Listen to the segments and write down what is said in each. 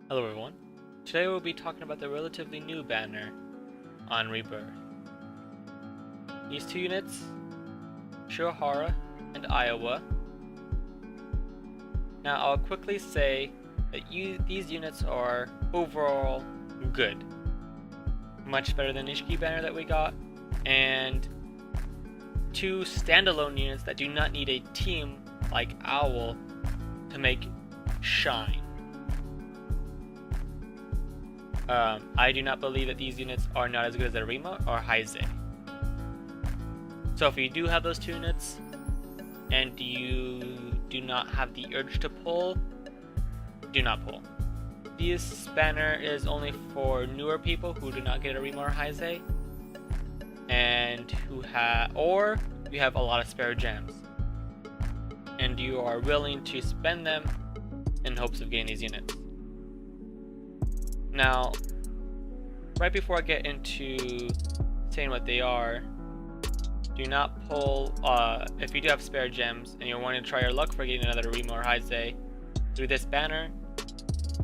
Hello everyone. Today we'll be talking about the relatively new banner on Rebirth. These two units, Shinohara and Iwao. Now I'll quickly say that these units are overall good. Much better than Ishiki banner that we got, and two standalone units that do not need a team like Owl to make shine. I do not believe that these units are not as good as Arima or Heise. So if you do have those two units, and you do not have the urge to pull, do not pull. This banner is only for newer people who do not get Arima or Heise, and or you have a lot of spare gems, and you are willing to spend them in hopes of getting these units. Now, right before I get into saying what they are, do not pull, if you do have spare gems and you're wanting to try your luck for getting another Arima or Heise through this banner,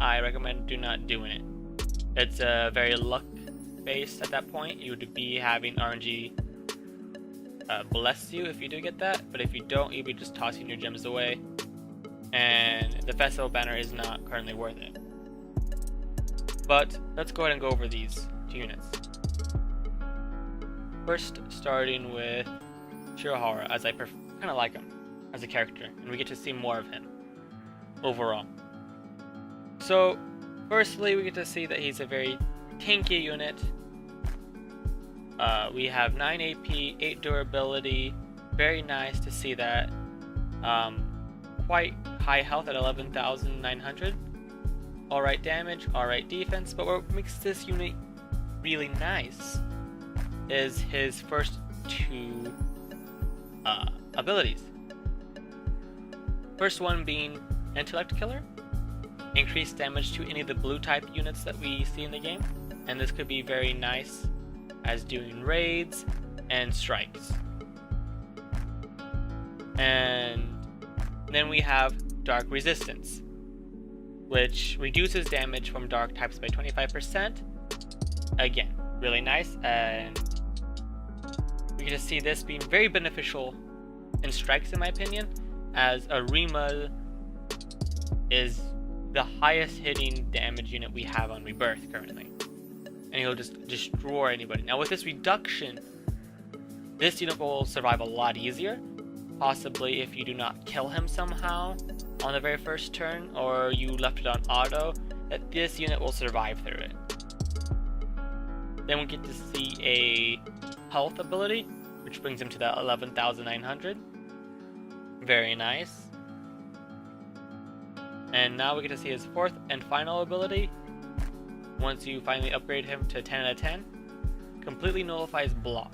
I recommend do not doing it. It's very luck based at that point. You would be having RNG bless you if you do get that, but if you don't, you'll be just tossing your gems away, and the festival banner is not currently worth it. But let's go ahead and go over these two units. First, starting with Shinohara, as I kind of like him as a character, and we get to see more of him overall. So, firstly, we get to see that he's a very tanky unit. We have 9 AP, 8 durability, very nice to see that. Quite high health at 11,900. Alright damage, alright defense, but what makes this unit really nice is his first two abilities. First one being Intellect Killer. Increased damage to any of the blue type units that we see in the game, and this could be very nice as doing raids and strikes. And then we have Dark Resistance, which reduces damage from dark types by 25%. Again, really nice, and we get to see this being very beneficial in strikes, in my opinion, as Arima is the highest hitting damage unit we have on Rebirth currently, and he'll just destroy anybody. Now with this reduction, this unit will survive a lot easier, possibly if you do not kill him somehow on the very first turn, or you left it on auto, that this unit will survive through it. Then we get to see a health ability, which brings him to that 11,900. Very nice. And now we get to see his fourth and final ability. Once you finally upgrade him to 10 out of 10, completely nullifies block.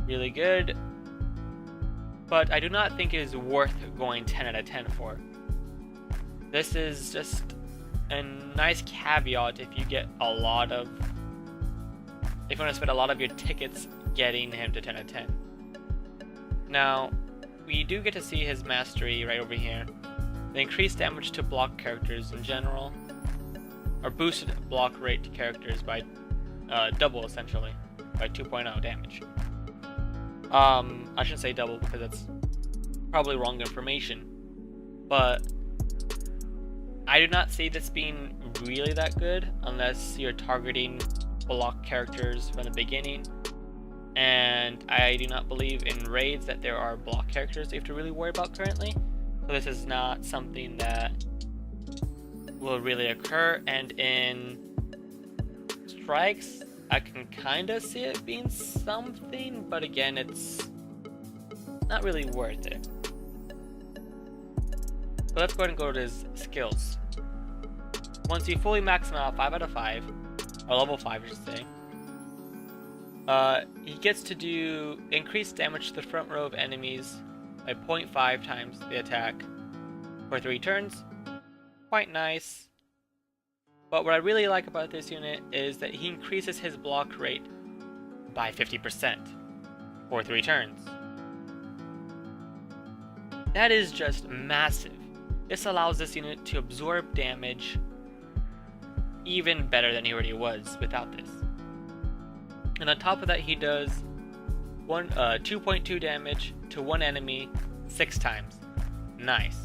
Really good. But I do not think it is worth going 10 out of 10 for. This is just a nice caveat if you get a lot of... if you want to spend a lot of your tickets getting him to 10 out of 10. Now, we do get to see his mastery right over here. The increased damage to block characters in general, or boosted block rate to characters by double, essentially, by 2.0 damage. I shouldn't say double because that's probably wrong information, but I do not see this being really that good unless you're targeting block characters from the beginning, and I do not believe in raids that there are block characters you have to really worry about currently, so this is not something that will really occur. And in strikes, I can kind of see it being something, but again, it's not really worth it. So let's go ahead and go to his skills. Once you fully max him out 5 out of 5, or level 5 I should say, he gets to do increased damage to the front row of enemies by 0.5 times the attack for 3 turns. Quite nice. But what I really like about this unit is that he increases his block rate by 50% for 3 turns. That is just massive. This allows this unit to absorb damage even better than he already was without this. And on top of that, he does 2.2 damage to one enemy 6 times. Nice.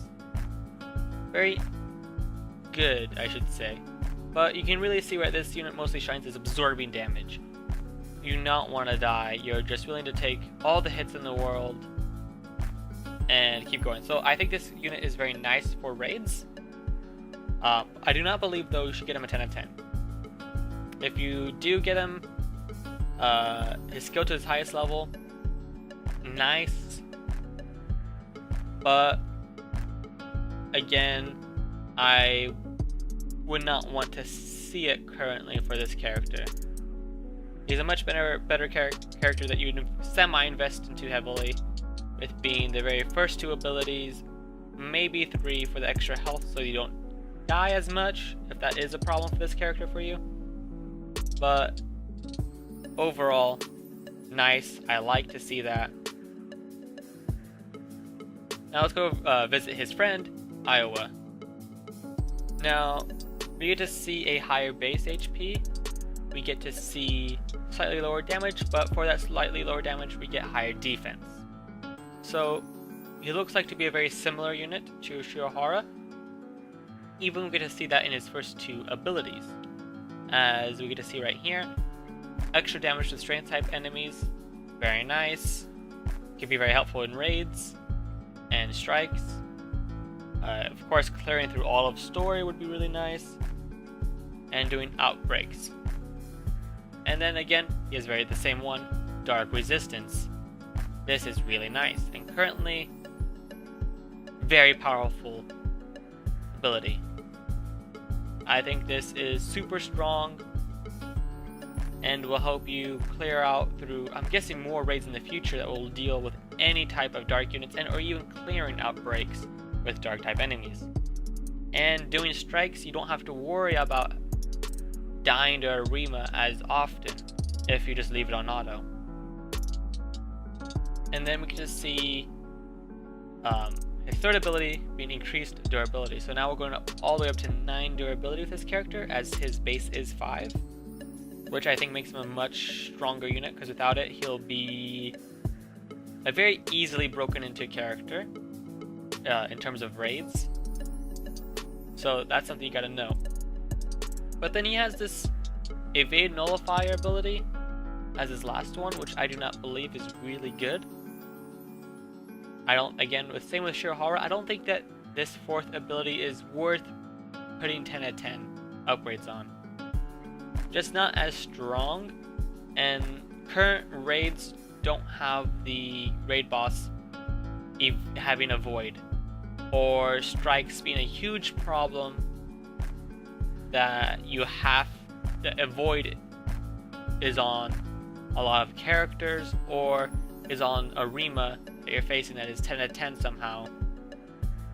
Very good, I should say. But you can really see where this unit mostly shines is absorbing damage. You do not want to die. You're just willing to take all the hits in the world and keep going. So I think this unit is very nice for raids. I do not believe, though, you should get him a 10 out of 10. If you do get him, his skill to his highest level, nice. But again, I would not want to see it currently for this character. He's a much better character that you'd semi-invest into heavily, with being the very first 2 abilities, maybe 3 for the extra health so you don't die as much, if that is a problem for this character for you. But overall, nice. I like to see that. Now let's go visit his friend, Iwao. Now, we get to see a higher base HP. We get to see slightly lower damage, but for that slightly lower damage, we get higher defense. So, he looks like to be a very similar unit to Shinohara. Even we get to see that in his first 2 abilities. As we get to see right here, extra damage to strength type enemies, very nice. Can be very helpful in raids and strikes. Of course, clearing through all of story would be really nice. And doing outbreaks. And then again, he has the same one, Dark Resistance. This is really nice, and currently, very powerful ability. I think this is super strong, and will help you clear out through, I'm guessing, more raids in the future that will deal with any type of dark units, and or even clearing outbreaks with dark type enemies. And doing strikes, you don't have to worry about dying to Arima as often if you just leave it on auto. And then we can just see his third ability being increased durability. So now we're going up all the way up to 9 durability with this character, as his base is 5, which I think makes him a much stronger unit, because without it he'll be a very easily broken into character in terms of raids. So that's something you gotta know. But then he has this Evade Nullifier ability as his last one, which I do not believe is really good. Same with Shinohara, I don't think that this 4th ability is worth putting 10 out of 10 upgrades on. Just not as strong, and current raids don't have the raid boss having a void, or strikes being a huge problem that you have to avoid is on a lot of characters, or is on Arima that you're facing that is 10 out of 10 somehow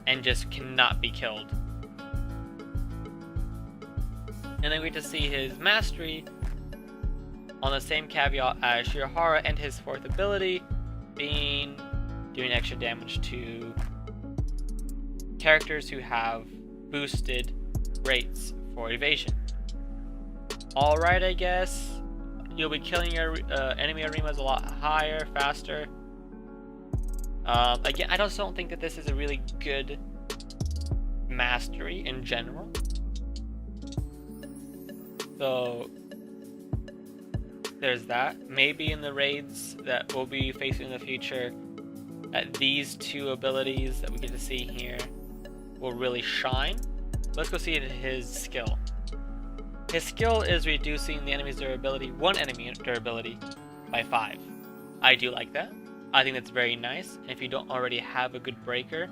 and just cannot be killed. And then we get to see his mastery on the same caveat as Shinohara, and his 4th ability being doing extra damage to characters who have boosted rates for evasion. Alright, I guess. You'll be killing your enemy Arimas a lot higher, faster. Again, I just don't think that this is a really good mastery in general. So there's that. Maybe in the raids that we'll be facing in the future, that these 2 abilities that we get to see here will really shine. Let's go see his skill. His skill is reducing the enemy's durability, one enemy durability, by 5. I do like that. I think that's very nice. And if you don't already have a good breaker,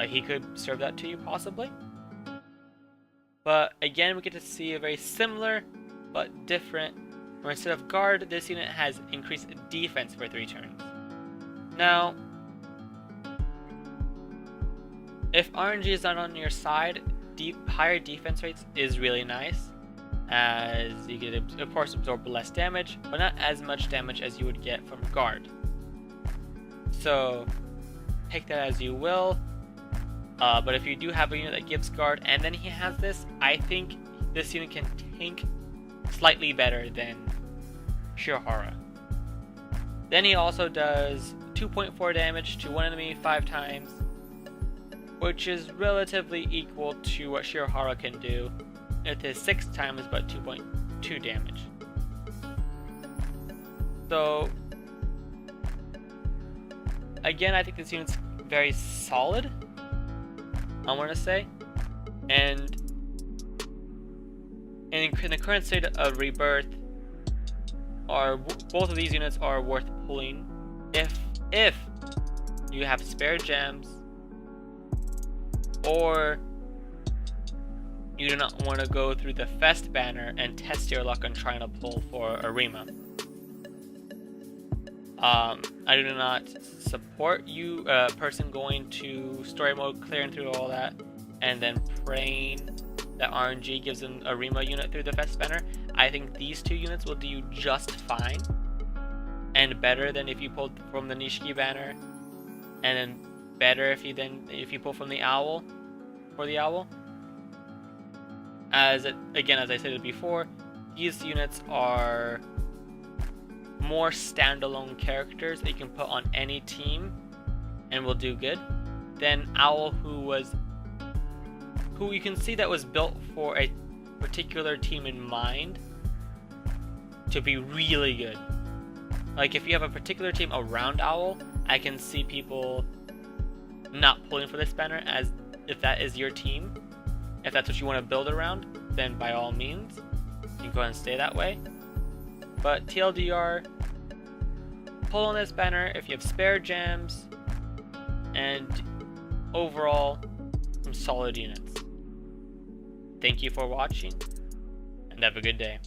he could serve that to you possibly. But again, we get to see a very similar but different, where instead of guard, this unit has increased defense for 3 turns. Now, if RNG is not on your side, higher defense rates is really nice, as you get, of course, absorb less damage, but not as much damage as you would get from guard. So take that as you will. But if you do have a unit that gives guard and then he has this, I think this unit can tank slightly better than Shinohara. Then he also does 2.4 damage to one enemy 5 times, which is relatively equal to what Shinohara can do. It is 6 times but 2.2 damage. So again, I think this unit's very solid, I want to say, and in the current state of Rebirth, both of these units are worth pulling if you have spare gems, or you do not want to go through the Fest banner and test your luck on trying to pull for Arima. I do not support you, person going to story mode, clearing through all that, and then praying that RNG gives an Arima unit through the Fest banner. I think these two units will do you just fine, and better than if you pulled from the Nishiki banner, and then better if you pull from the Owl, for the Owl. As I said before, these units are more standalone characters that you can put on any team and will do good than Owl, who you can see that was built for a particular team in mind to be really good. Like, if you have a particular team around Owl, I can see people not pulling for this banner, as if that is your team. If that's what you want to build around, then by all means, you can go ahead and stay that way. But TLDR, pull on this banner if you have spare gems, and overall, some solid units. Thank you for watching, and have a good day.